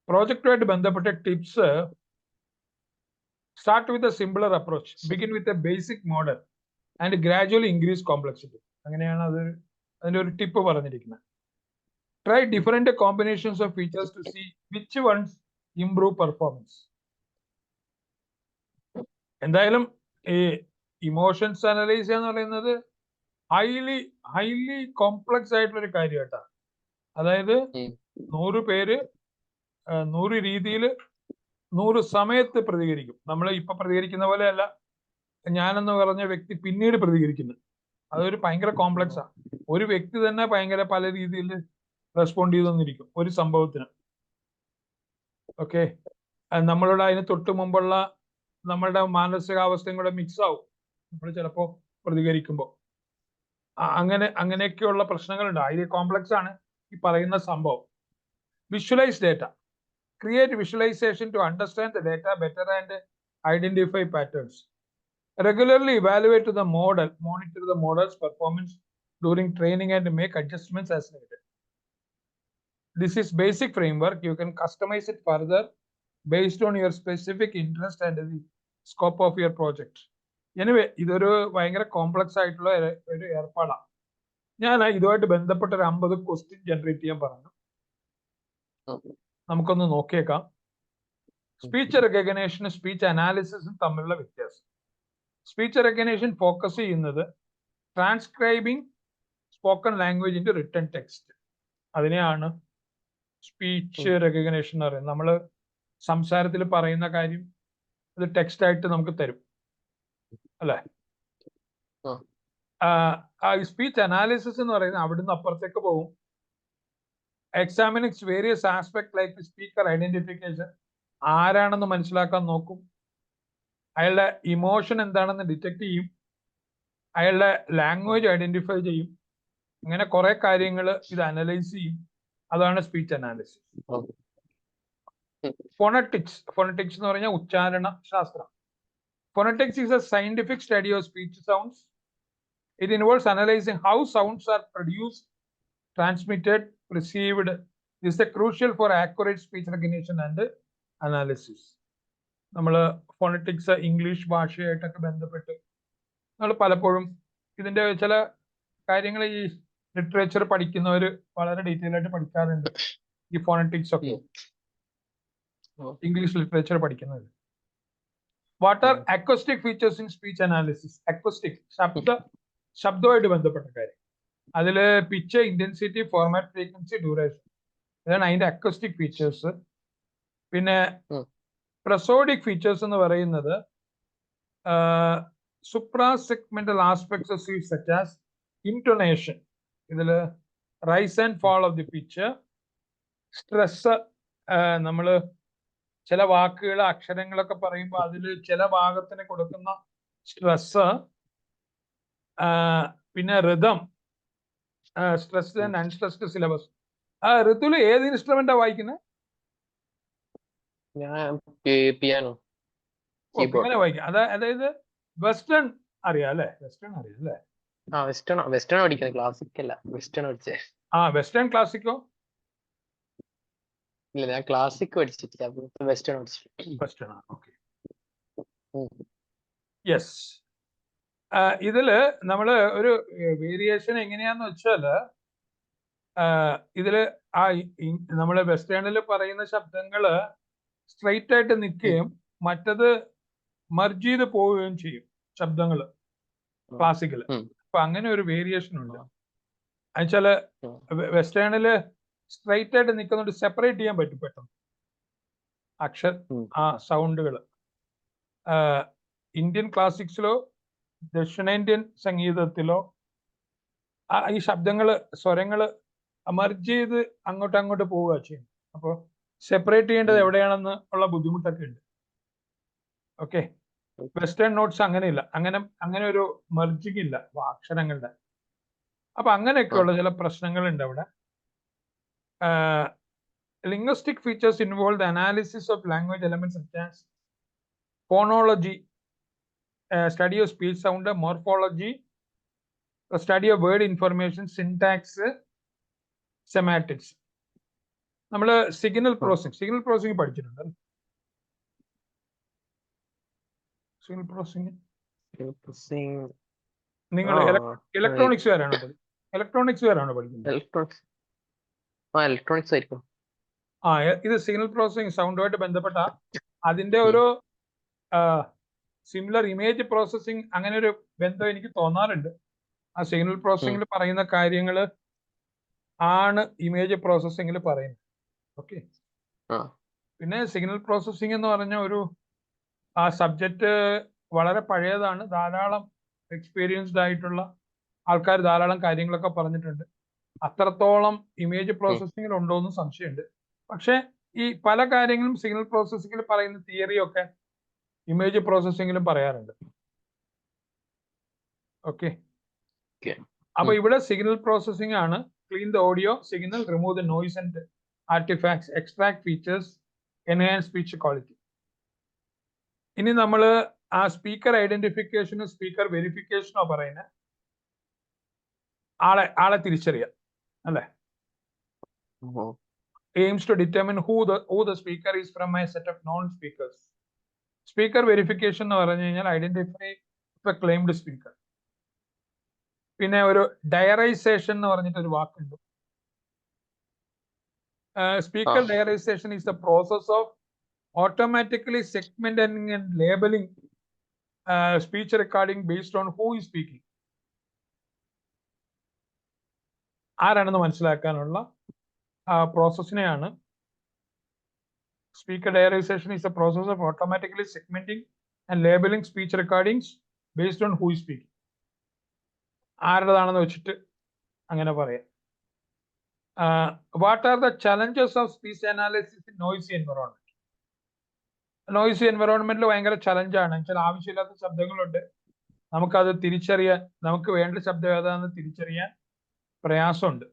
പ്രോജക്റ്റുമായിട്ട് ബന്ധപ്പെട്ട tips: start with a simpler approach, begin with a basic model and gradually increase complexity. അങ്ങനെയാണ് അത് അതിന്റെ ഒരു ടിപ്പ് പറഞ്ഞിരിക്കുന്നത്. Try different combinations of features to see which ones improve performance. എന്തായാലും ഈ ഇമോഷൻസ് അനലൈസ് എന്ന് പറയുന്നത് ഹൈലി കോംപ്ലക്സ് ആയിട്ടുള്ള ഒരു കാര്യമായിട്ടാ. അതായത് 100 പേര് 100 രീതിയിൽ 100 സമയത്ത് പ്രതികരിക്കും. നമ്മൾ ഇപ്പൊ പ്രതികരിക്കുന്ന പോലെയല്ല ഞാനെന്ന് പറഞ്ഞ വ്യക്തി പിന്നീട് പ്രതികരിക്കുന്നത്. അതൊരു ഭയങ്കര കോംപ്ലക്സാ. ഒരു വ്യക്തി തന്നെ ഭയങ്കര പല രീതിയിൽ റെസ്പോണ്ട് ചെയ്തെന്നിരിക്കും ഒരു സംഭവത്തിന്. ഓക്കെ, നമ്മളുടെ അതിന് തൊട്ട് മുമ്പുള്ള നമ്മളുടെ മാനസികാവസ്ഥയും കൂടെ മിക്സ് ആവും നമ്മൾ ചിലപ്പോ പ്രതികരിക്കുമ്പോൾ. അങ്ങനെയൊക്കെയുള്ള പ്രശ്നങ്ങളുണ്ട്. അതിൽ കോംപ്ലക്സ് ആണ് ഈ പറയുന്ന സംഭവം. Visualise data, create visualisation to understand the data better and identify patterns. Regularly evaluate the model, monitor the model's performance during training and make adjustments as needed. This is basic framework. You can customize it further based on your specific interest and the scope of your project. Anyway, ഇതൊരു ഭയങ്കര complex ആയിട്ടുള്ള ഒരു ഏർപ്പാടാണ്. ഞാൻ ഇതുമായിട്ട് ബന്ധപ്പെട്ട ഒരു 50 question generate ചെയ്യാൻ പറഞ്ഞു. നമുക്കൊന്ന് നോക്കിയേക്കാം. സ്പീച്ച് റെക്കഗ്നേഷനും സ്പീച്ച് അനാലിസിസും തമ്മിലുള്ള വ്യത്യാസം. സ്പീച്ച് റെക്കഗ്നേഷൻ ഫോക്കസ് ചെയ്യുന്നത് transcribing spoken language into written text. അതിനെയാണ് സ്പീച്ച് റെക്കഗ്നേഷൻ എന്ന് പറയുന്നത്. നമ്മൾ സംസാരത്തിൽ പറയുന്ന കാര്യം അത് ടെക്സ്റ്റ് ആയിട്ട് നമുക്ക് തരും അല്ലെ? സ്പീച്ച് അനാലിസിസ് എന്ന് പറയുന്നത് അവിടുന്ന് അപ്പുറത്തേക്ക് പോകും. Examining various aspect like speaker identification, ആരാണെന്ന് മനസ്സിലാക്കാൻ നോക്കും, അയാളുടെ ഇമോഷൻ എന്താണെന്ന് ഡിറ്റക്ട് ചെയ്യും, അയാളുടെ ലാംഗ്വേജ് ഐഡന്റിഫൈ ചെയ്യും. അങ്ങനെ കുറെ കാര്യങ്ങൾ ഇത് അനലൈസ് ചെയ്യും. അതാണ് സ്പീച്ച് അനാലിസിസ്. ഫോണറ്റിക്സ് എന്ന് പറഞ്ഞാൽ ഉച്ചാരണ ശാസ്ത്രം. Phonetics is A scientific study of speech sounds. It involves analysing how sounds are produced, transmitted, received. Is A crucial for accurate speech recognition and analysis. നമ്മൾ ഫോണറ്റിക്സ് ഇംഗ്ലീഷ് ഭാഷയായിട്ടൊക്കെ ബന്ധപ്പെട്ട് നമ്മൾ പലപ്പോഴും ഇതിന്റെ ചില കാര്യങ്ങൾ ഈ ലിറ്ററേച്ചർ പഠിക്കുന്നവർ വളരെ ഡീറ്റെയിൽ ആയിട്ട് പഠിക്കാറുണ്ട് ഈ ഫോണറ്റിക്സ് ഒക്കെ. ഇംഗ്ലീഷ് ലിറ്ററേച്ചർ പഠിക്കുന്നത്. What are acoustic features in speech analysis? Acoustic ശബ്ദവുമായിട്ട് ബന്ധപ്പെട്ട കാര്യം. അതിൽ pitch, intensity, format, frequency, duration, ഇതാണ് അതിന്റെ അക്വസ്റ്റിക് ഫീച്ചേഴ്സ്. പിന്നെ പ്രസോഡിക് ഫീച്ചേഴ്സ് എന്ന് പറയുന്നത് suprasegmental aspects of speech such as intonation, ഇതിൽ rise and fall of the pitch, stress, നമ്മൾ ചില വാക്കുകൾ അക്ഷരങ്ങളൊക്കെ പറയുമ്പോൾ അതിൽ ചില ഭാഗത്തിന് കൊടുക്കുന്ന സ്ട്രെസ്, പിന്നെ rhythm, stressed and unstressed syllables. ഋതുല് ഏത് ഇൻസ്ട്രുമെന്റാ വായിക്കുന്നത്? പിയാനോ ഇങ്ങനെ വായിക്കാം. അതായത് വെസ്റ്റേൺ അറിയാം അല്ലേ? വെസ്റ്റേൺ അറിയാം അല്ലേ? വെസ്റ്റേൺ പഠിക്കുന്നത്, ക്ലാസിക് അല്ല, വെസ്റ്റേൺ പഠിച്ചേ. Western Clasico? ഇല്ല, ഞാൻ ക്ലാസിക് പഠിച്ചിട്ടില്ല, വെസ്റ്റേൺ പഠിച്ചിട്ടില്ല. വെസ്റ്റേൺ ആണ്. Okay, yes. ഇതില് നമ്മള് ഒരു വേരിയേഷൻ എങ്ങനെയാന്ന് വെച്ചാല്, ഇതില് നമ്മള് വെസ്റ്റേണിൽ പറയുന്ന ശബ്ദങ്ങള് സ്ട്രെയിറ്റ് ആയിട്ട് നിൽക്കുകയും മറ്റത് മർജ് ചെയ്ത് പോവുകയും ചെയ്യും ശബ്ദങ്ങള് ക്ലാസിക്കല്. അപ്പൊ അങ്ങനെ ഒരു വേരിയേഷൻ ഉണ്ട്. എന്നുവെച്ചാല് വെസ്റ്റേണില് സ്ട്രെയിറ്റ് ആയിട്ട് നിൽക്കുന്നോണ്ട് സെപ്പറേറ്റ് ചെയ്യാൻ പറ്റും പെട്ടെന്ന് സൗണ്ടുകള്. ഇന്ത്യൻ ക്ലാസിക്സിലോ ദക്ഷിണേന്ത്യൻ സംഗീതത്തിലോ ഈ ശബ്ദങ്ങള്, സ്വരങ്ങള് മർജ് ചെയ്ത് അങ്ങോട്ട് പോവുക ചെയ്യും. അപ്പോൾ സെപ്പറേറ്റ് ചെയ്യേണ്ടത് എവിടെയാണെന്ന് ഉള്ള ബുദ്ധിമുട്ടൊക്കെ ഉണ്ട്. ഓക്കെ, വെസ്റ്റേൺ നോട്ട്സ് അങ്ങനെയില്ല, അങ്ങനെ ഒരു മെർജിങ് ഇല്ല അക്ഷരങ്ങളുടെ. അപ്പൊ അങ്ങനെയൊക്കെയുള്ള ചില പ്രശ്നങ്ങളുണ്ട് അവിടെ. Linguistic features involve the analysis of language elements such as phonology, study of speech sound, morphology, study of word information, syntax, semantics. നമ്മൾ സിഗ്നൽ പ്രോസസിംഗ് പഠിച്ചിട്ടുണ്ട്. സിഗ്നൽ പ്രോസസിംഗ് നിങ്ങൾ ഇലക്ട്രോണിക്സുകാരാണോ പഠിക്കുന്നത്? ഇലക്ട്രോണിക്സ് ആയിരിക്കും. ഇത് സിഗ്നൽ പ്രോസസിംഗ് സൗണ്ടുമായിട്ട് ബന്ധപ്പെട്ട അതിന്റെ ഒരു സിമിലർ ഇമേജ് പ്രോസസ്സിംഗ്, അങ്ങനെ ഒരു ബന്ധം എനിക്ക് തോന്നാറുണ്ട്. ആ സിഗ്നൽ പ്രോസസ്സിംഗിൽ പറയുന്ന കാര്യങ്ങൾ ആണ് ഇമേജ് പ്രോസസ്സിംഗിൽ പറയുന്നത്. ഓക്കെ, പിന്നെ സിഗ്നൽ പ്രോസസ്സിംഗ് എന്ന് പറഞ്ഞ ഒരു സബ്ജക്റ്റ് വളരെ പഴയതാണ്. ധാരാളം എക്സ്പീരിയൻസ്ഡ് ആയിട്ടുള്ള ആൾക്കാർ ധാരാളം കാര്യങ്ങളൊക്കെ പറഞ്ഞിട്ടുണ്ട്. അത്രത്തോളം ഇമേജ് പ്രോസസ്സിംഗിൽ ഉണ്ടോ എന്ന് സംശയമുണ്ട്. പക്ഷെ ഈ പല കാര്യങ്ങളും സിഗ്നൽ പ്രോസസ്സിംഗിൽ പറയുന്ന തിയറിയൊക്കെ ഇമേജ് പ്രോസസ്സിംഗിലും പറയാറുണ്ട്. ഓക്കെ, അപ്പൊ ഇവിടെ സിഗ്നൽ പ്രോസസ്സിംഗ് ആണ്. Clean the audio signal, remove the noise and artefacts, extract features, enhance speech quality. ഇനി നമ്മൾ ആ സ്പീക്കർ ഐഡന്റിഫിക്കേഷനോ സ്പീക്കർ വെരിഫിക്കേഷനോ പറയുന്ന ആളെ തിരിച്ചറിയാം അല്ലെ? aims to determine who the speaker is from a set of known speakers. Speaker verification എന്ന് പറഞ്ഞു കഴിഞ്ഞാൽ ഐഡന്റിഫൈ ക്ലെയിംഡ് സ്പീക്കർ. പിന്നെ ഒരു ഡയറൈസേഷൻ എന്ന് പറഞ്ഞിട്ട് ഒരു വാക്കുണ്ട്. Speaker diarization is the process of automatically segmenting and labelling speech recording based on who is speaking. ആരാണെന്ന് മനസ്സിലാക്കാനുള്ള പ്രോസസ്സിനെയാണ് speaker diarization is a process of automatically segmenting and labeling speech recordings based on who is speaking. ആരുടേതാണെന്ന് വെച്ചിട്ട് അങ്ങനെ പറയാം. What are the challenges of speech analysis in noisy environment? Noisy എൻവറോൺമെന്റിൽ ഭയങ്കര ചലഞ്ചാണ്. വെച്ചാൽ ആവശ്യമില്ലാത്ത ശബ്ദങ്ങളുണ്ട്, നമുക്കത് തിരിച്ചറിയാൻ, നമുക്ക് വേണ്ട ശബ്ദം ഏതാണെന്ന് തിരിച്ചറിയാൻ പ്രയാസമുണ്ട്.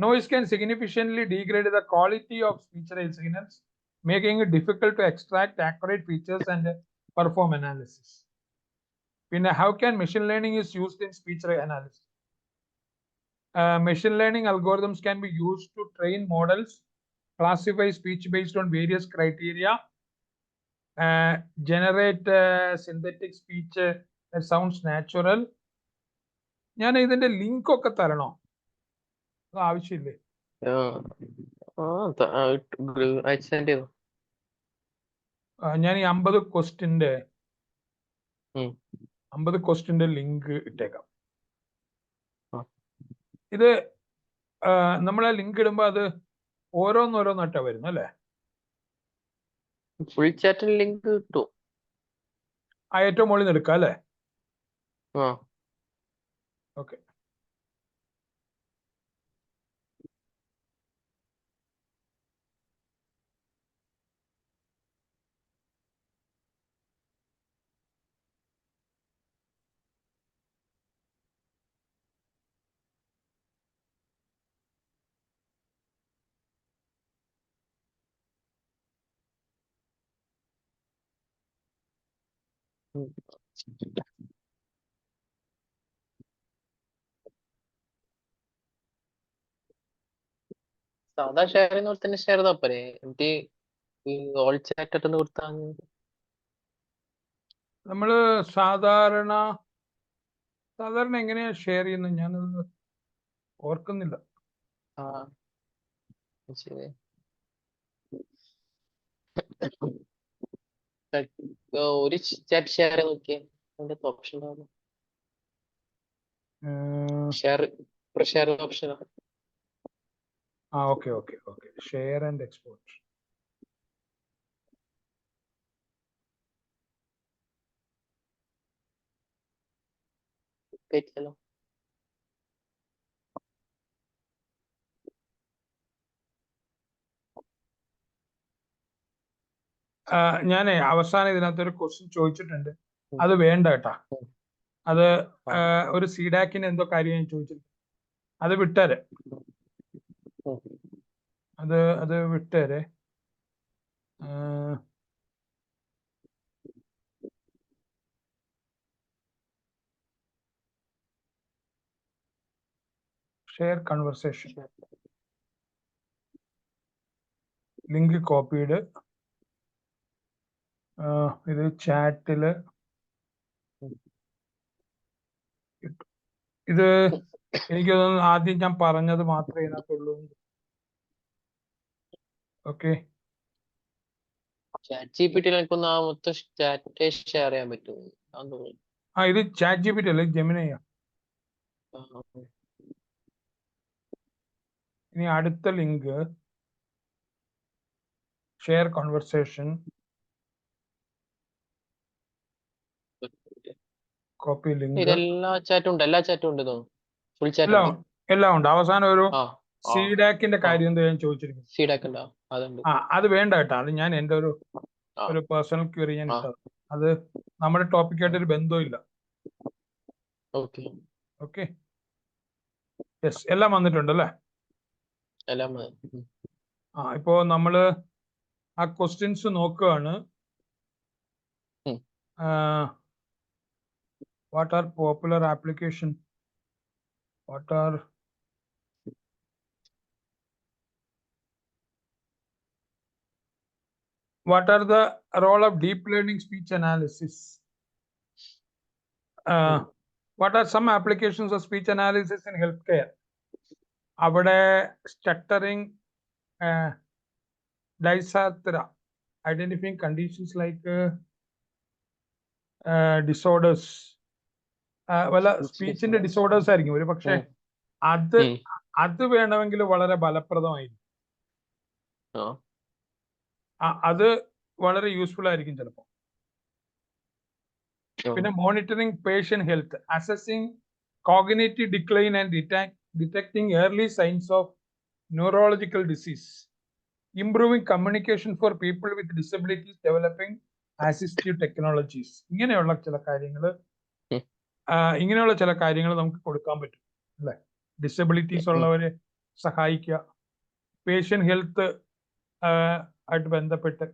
Noise can significantly degrade the quality of speech signals, making it difficult to extract accurate features and perform analysis. Then how can machine learning is used in speech analysis? Machine learning algorithms can be used to train models, classify speech based on various criteria, generate synthetic speech that sounds natural. ഞാൻ ഇതിന്റെ link ഒക്കെ തരണോ? ആവശ്യമില്ലേ? അയച്ചു. ഞാൻ ഈ 50 ക്വസ്റ്റിന്റെ ഉം. 50 ക്വസ്റ്റിന്റെ link ഇട്ടേക്കാം. ആ. ഇത് നമ്മളെ ലിങ്ക് ഇടുമ്പോ അത് ഓരോന്നോരോന്നായിട്ടാ വരുന്നു അല്ലേ? ഫുൾ ചാറ്റിന് ലിങ്ക് കിട്ടും. ആ ഏറ്റവും മുകളിൽ നിന്ന് എടുക്കാം അല്ലേ? ആ. ഓക്കെ. ഉം. സാധാ ഷെയർ ചെയ്യുന്ന പോലെ തന്നെ ഷെയർ ചെയ്താൽ പോരെ? എന്നിട്ട് ഈ ഓൾ ചാറ്റ് ഇട്ടെന്ന് കൊടുത്താൽ നമ്മള് സാധാരണ എങ്ങനെയാ ഷെയർ ചെയ്യുന്നത്? ഞാനത് ഓർക്കുന്നില്ല. ആ ശരി. ഒരു ചാറ്റ് ഷെയർ ചെയ്ത് നോക്കിയേ, അതിന്റെ option share share option. Okay okay okay. Share and export. കേട്ടില്ലല്ലോ. ഞാനേ അവസാനം ഇതിനകത്ത് ഒരു ക്വസ്റ്റ്യൻ ചോദിച്ചിട്ടുണ്ട്. അത് വേണ്ട കേട്ടാ. അത് ആ. ഒരു സീഡാക്കിന് എന്തോ കാര്യം ഞാൻ ചോദിച്ചിട്ടുണ്ട്. അത് വിട്ടേരെ. ഉം. അത് വിട്ടേരെ. Share conversation link copied. ഇത് ചാറ്റില് ഇത് എനിക്ക് തോന്നുന്നു ആദ്യം ഞാൻ പറഞ്ഞത് മാത്രമേ ഇതിനകത്തുള്ളൂ. ഓക്കെ. ചാറ്റ് ജിപിടി എനിക്കൊന്ന് ആ മൊത്തം ചാറ്റ് ഷെയർ ചെയ്യാൻ പറ്റുമോ? ഇത് ചാറ്റ് ജിപിടി അല്ലേ, ജെമിനിയാ. ഇനി അടുത്ത link share conversation copy link. ഇതെല്ലാ ചാറ്റും ഉണ്ട്, എല്ലാ ചാറ്റും ഉണ്ട് തോന്നുന്നു. ഫുൾ ചാറ്റ് ഉണ്ട്. എല്ലാം ഉണ്ട്. അവസാനം ഒരു ആ സീഡാക്കിന്റെ കാര്യം എന്തോ ഞാൻ ചോദിച്ചിരിക്കുന്നു. സീഡാക്ക് ഉണ്ടോ? അതുണ്ട്. അത് വേണ്ട കേട്ടോ. അത് ഞാൻ എൻ്റെ ആ. ഒരു പേഴ്സണൽ ക്വറി ഞാൻ ആ. ഇട്ടത്. അത് നമ്മുടെ ടോപ്പിക്കായിട്ട് ഒരു ബന്ധമില്ല. ഓക്കെ. ഓക്കെ. യെസ്, എല്ലാം വന്നിട്ടുണ്ട് അല്ലേ? എല്ലാം. ഇപ്പോ നമ്മള് ആ ക്വസ്റ്റ്യൻസ് നോക്കുകയാണ്. What are popular application? What are the role of deep learning speech analysis? What are some applications of speech analysis in healthcare? അവിടെ stuttering, dysarthria, identifying conditions like disorders. വല്ല സ്പീച്ചിന്റെ ഡിസോർഡേഴ്സ് ആയിരിക്കും ഒരു പക്ഷേ. അത് വേണമെങ്കിൽ വളരെ ഫലപ്രദമായിരിക്കും. അത് വളരെ യൂസ്ഫുൾ ആയിരിക്കും ചിലപ്പോൾ. പിന്നെ monitoring patient health, assessing cognitive decline and detecting early signs of neurological disease, improving communication for people with disabilities, developing assistive technologies. ഇങ്ങനെയുള്ള ചില കാര്യങ്ങൾ നമുക്ക് കൊടുക്കാൻ പറ്റും അല്ലെ? ഡിസബിലിറ്റീസ് ഉള്ളവരെ സഹായിക്കുക, പേഷ്യന്റ് ഹെൽത്ത് ആയിട്ട് ബന്ധപ്പെട്ട്,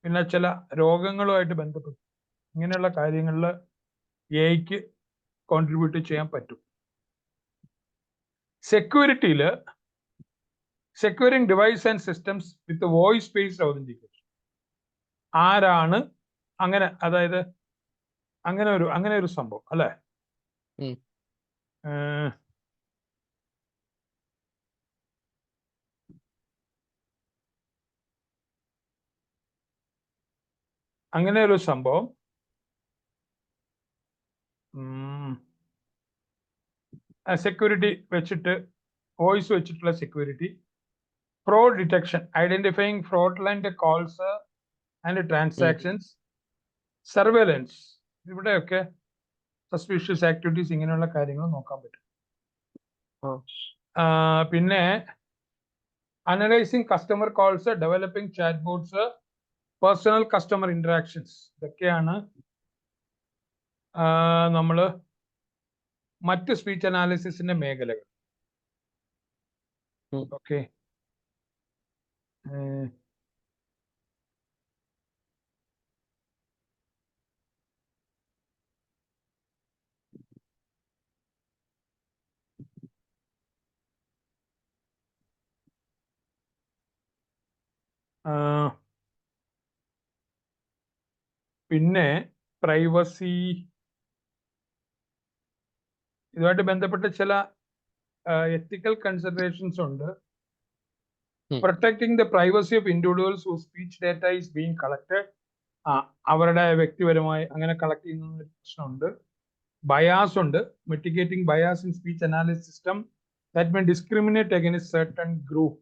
പിന്നെ ചില രോഗങ്ങളുമായിട്ട് ബന്ധപ്പെട്ട്, ഇങ്ങനെയുള്ള കാര്യങ്ങളിൽ എഐക്ക് കോൺട്രിബ്യൂട്ട് ചെയ്യാൻ പറ്റും. സെക്യൂരിറ്റിയിൽ securing device and systems with voice based authentication. ആരാണ് അങ്ങനെ, അതായത് അങ്ങനെ ഒരു സംഭവം അല്ലെ? അങ്ങനെ ഒരു സംഭവം. സെക്യൂരിറ്റി വെച്ചിട്ട്, വോയിസ് വെച്ചിട്ടുള്ള security, fraud detection, identifying fraudulent calls and transactions, surveillance, ഇവിടെയൊക്കെ സസ്പീഷ്യസ് ആക്ടിവിറ്റീസ് ഇങ്ങനെയുള്ള കാര്യങ്ങൾ നോക്കാൻ പറ്റും. പിന്നെ analysing customer calls, developing chat bots, personal customer interactions, ഇതൊക്കെയാണ് നമ്മൾ മറ്റ് സ്പീച്ച് അനാലിസിസിന്റെ മേഖലകൾ. ഓക്കെ, പിന്നെ പ്രൈവസി, ഇതുമായിട്ട് ബന്ധപ്പെട്ട ചില എത്തിക്കൽ കൺസിഡറേഷൻസ് ഉണ്ട്. Protecting the privacy of individuals who speech data is being collected, അവരുടെ വ്യക്തിപരമായി അങ്ങനെ കളക്ട് ചെയ്യുന്ന പ്രശ്നമുണ്ട്. ബയാസ് ഉണ്ട്, mitigating bias in speech analysis system that may discriminate against certain group,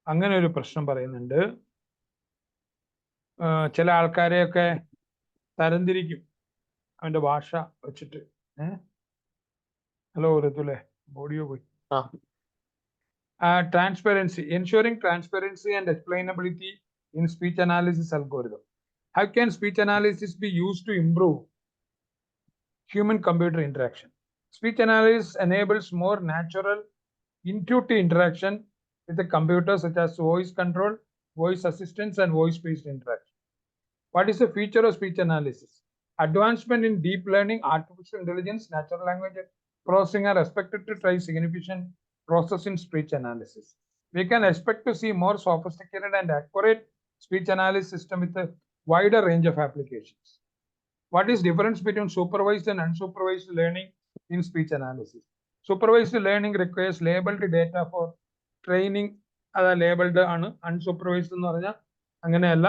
അങ്ങനെ ഒരു പ്രശ്നം പറയുന്നുണ്ട്. ചില ആൾക്കാരെയൊക്കെ തരംതിരിക്കും അവന്റെ ഭാഷ വെച്ചിട്ട്. ഹലോ ഋതുലേ, ഓഡിയോ പോയി. Transparency, ensuring transparency and explainability in speech analysis algorithm. How can speech analysis be used to improve human-computer interaction? Speech analysis enables more natural, intuitive interaction with the computer, such as voice control, voice assistance, and voice-based interaction. What is the feature of speech analysis? Advancement in deep learning, artificial intelligence, natural language processing are expected to drive significant process in speech analysis. We can expect to see more sophisticated and accurate speech analysis system with a wider range of applications. What is difference between supervised and unsupervised learning in speech analysis? Supervised learning requires labeled data for training. That labeled unsupervised എന്ന് പറഞ്ഞാൽ അങ്ങനെയല്ല.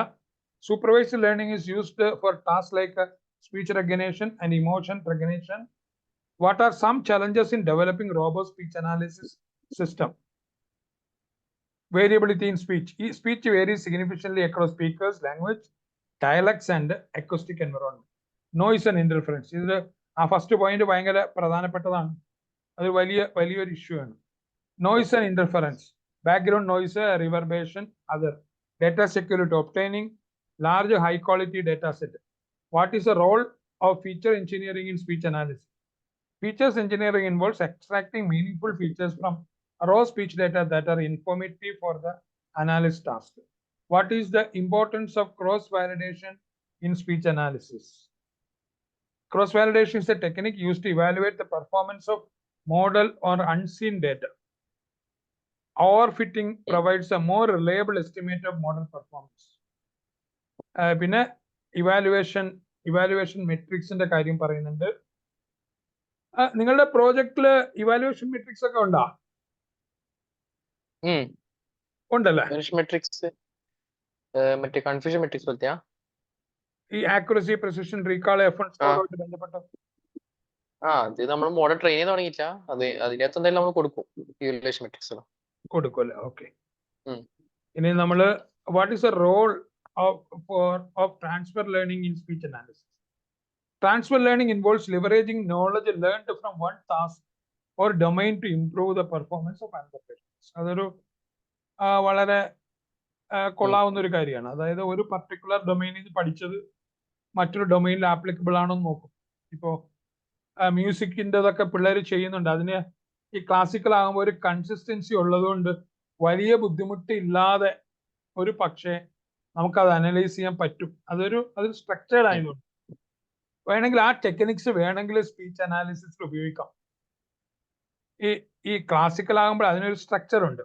Supervised learning is used for tasks like speech recognition and emotion recognition. What are some challenges in developing robust speech analysis system? Variability in speech. Speech varies significantly across speakers, language, dialects, and acoustic environment. Noise and interference. This is the first point. ഭയങ്കര പ്രധാനപ്പെട്ടതാണ്. അത് വലിയൊരു issue ആണ്. Noise and interference. Background noise, reverberation, other. Data security, obtaining large high quality data set. What is the role of feature engineering in speech analysis? Features engineering involves extracting meaningful features from raw speech data that are informative for the analysis task. What is the importance of cross-validation in speech analysis? Cross-validation is a technique used to evaluate the performance of model or unseen data. Overfitting provides a more reliable estimate of model performance. പിന്നെ evaluation മെട്രിക്സിന്റെ കാര്യം പറയുന്നുണ്ട്. നിങ്ങളുടെ പ്രോജക്റ്റില് evaluation matrix ഒക്കെ ഉണ്ടോ? ഉണ്ടല്ലേ? Matrix മറ്റേ confusion matrix പോലത്തെയാ? ഈ ആക്യുറസി, പ്രിസിഷൻ, റീകാൾ, എഫർട്ട് ബന്ധപ്പെട്ട അത് നമ്മൾ മോഡൽ ട്രെയിൻ ചെയ്ത് തുടങ്ങിയില്ല. അതിനകത്ത് എന്തായാലും നമ്മൾ കൊടുക്കും ഇവാലുവേഷൻ മെട്രിക്സ് കൊടുക്കുമല്ലേ? ഓക്കെ. ഇനി നമ്മള് what is the role of transfer learning in speech analysis? Transfer learning involves leveraging knowledge learned from one task or domain to improve the performance of another patients. അതൊരു വളരെ കൊള്ളാവുന്ന ഒരു കാര്യമാണ്. അതായത് ഒരു particular ഡൊമൈനിൽ പഠിച്ചത് മറ്റൊരു ഡൊമൈനിൽ ആപ്ലിക്കബിൾ ആണോ എന്ന് നോക്കും. ഇപ്പോ മ്യൂസിക്കിൻ്റെതൊക്കെ പിള്ളേർ ചെയ്യുന്നുണ്ട്. അതിന് ഈ ക്ലാസിക്കൽ ആകുമ്പോൾ ഒരു കൺസിസ്റ്റൻസി ഉള്ളതുകൊണ്ട് വലിയ ബുദ്ധിമുട്ടില്ലാതെ ഒരു പക്ഷേ നമുക്കത് അനലൈസ് ചെയ്യാൻ പറ്റും. അതൊരു സ്ട്രക്ചേർഡ് ആയതുകൊണ്ട് വേണമെങ്കിൽ ആ ടെക്നിക്സ് വേണമെങ്കിൽ സ്പീച്ച് അനാലിസിസിൽ ഉപയോഗിക്കാം. ഈ ക്ലാസിക്കൽ ആകുമ്പോൾ അതിനൊരു സ്ട്രക്ചർ ഉണ്ട്.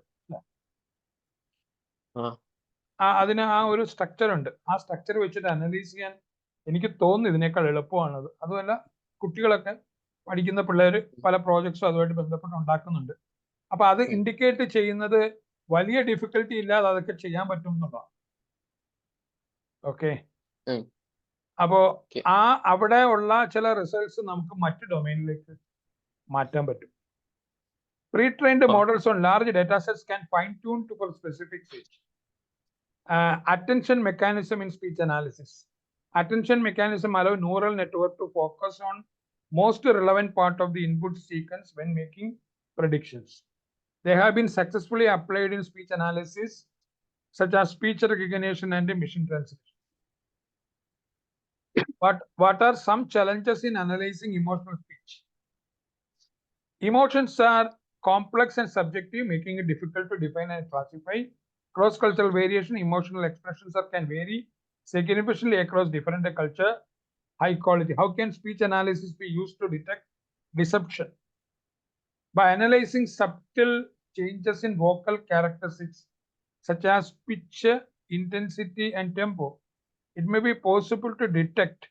അതിന് ആ ഒരു സ്ട്രക്ചർ ഉണ്ട്. ആ സ്ട്രക്ചർ വെച്ചിട്ട് അനലൈസ് ചെയ്യാൻ എനിക്ക് തോന്നുന്നു ഇതിനേക്കാൾ എളുപ്പമാണത്. അതുമല്ല, കുട്ടികളൊക്കെ പഠിക്കുന്ന പിള്ളേർ പല പ്രോജക്ട്സും അതുമായിട്ട് ബന്ധപ്പെട്ട് ഉണ്ടാക്കുന്നുണ്ട്. അപ്പൊ അത് ഇൻഡിക്കേറ്റ് ചെയ്യുന്നത് വലിയ ഡിഫിക്കൽട്ടി ഇല്ലാതെ അതൊക്കെ ചെയ്യാൻ പറ്റും എന്നുള്ളതാണ്. ഓക്കെ. ഉം. അപ്പോ Okay. അവിടെ ഉള്ള ചില റിസൾട്ട്സ് നമുക്ക് മറ്റു ഡൊമൈനിലേക്ക് മാറ്റാൻ പറ്റും. Pre-trained models on large data sets can fine-tune to for specific stage. Attention mechanism in speech analysis. Attention mechanism allow neural network to focus on most relevant part of the input sequence when making predictions. They have been successfully applied in speech analysis, such as speech recognition and machine translation. What are some challenges in analyzing emotional speech? Emotions are complex and subjective, making it difficult to define and classify. Cross-cultural variation, emotional expressions can vary significantly across different culture. High quality. How can speech analysis be used to detect deception? By analyzing subtle changes in vocal characteristics, such as pitch, intensity, and tempo, it may be possible to detect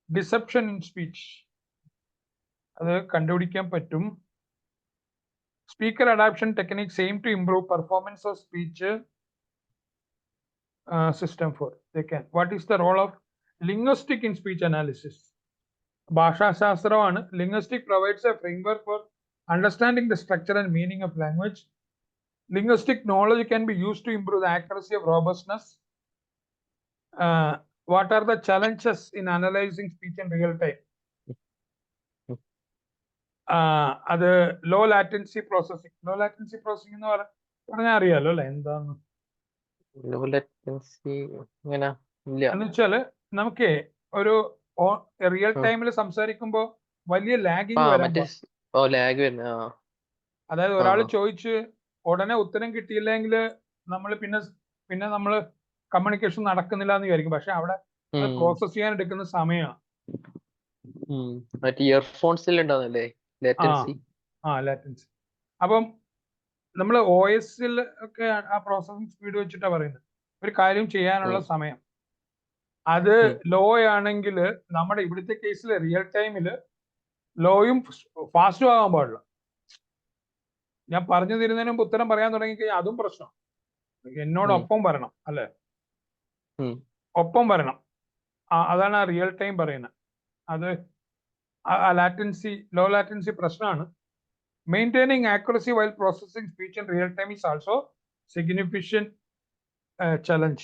deception in speech. അത് കണ്ടുപിടിക്കാൻ പറ്റും. Speaker adaptation techniques aim to improve performance of speech system for they can. What is the role of linguistic in speech analysis? ഭാഷാശാസ്ത്രമാണ്. Linguistic provides a framework for understanding the structure and meaning of language. Linguistic knowledge can be used to improve the accuracy of robustness. What are the challenges in analyzing speech in real time? അത് low latency processing. Low latency processing എന്ന് പറഞ്ഞാൽ അറിയാലോ അല്ലെ എന്താണ്? എന്ന് വെച്ചാല് നമുക്ക് ഒരു റിയൽ ടൈമിൽ സംസാരിക്കുമ്പോ വലിയ ലാഗിങ് വരാൻ പാടില്ല. അതായത് ഒരാൾ ചോദിച്ച് ഉടനെ ഉത്തരം കിട്ടിയില്ലെങ്കിൽ നമ്മൾ പിന്നെ നമ്മൾ കമ്മ്യൂണിക്കേഷൻ നടക്കുന്നില്ല എന്ന് വിചാരിക്കും. പക്ഷെ അവിടെ പ്രോസസ് ചെയ്യാൻ എടുക്കുന്ന സമയമാണ്. ലാറ്റൻസി. അപ്പം നമ്മൾ OSൽ ഒക്കെ ആ പ്രോസസിംഗ് സ്പീഡ് വെച്ചിട്ടാണ് പറയുന്നത്. ഒരു കാര്യം ചെയ്യാനുള്ള സമയം അത് ലോ ആണെങ്കിൽ നമ്മുടെ ഇവിടുത്തെ കേസിൽ റിയൽ ടൈമിൽ ലോയും ഫാസ്റ്റും ആകാൻ പാടില്ല. ഞാൻ പറഞ്ഞു തരുന്നതിന് മുമ്പ് ഉത്തരം പറയാൻ തുടങ്ങി കഴിഞ്ഞാൽ അതും പ്രശ്നം. എന്നോടൊപ്പം വരണം അല്ലെ, ഒപ്പം വരണം. അതാണ് ആ റിയൽ ടൈം പറയുന്നത്. അത് ലാറ്റൻസി, ലോ ലാറ്റൻസി പ്രശ്നമാണ്. Maintaining accuracy while processing speech in real time is also significant challenge.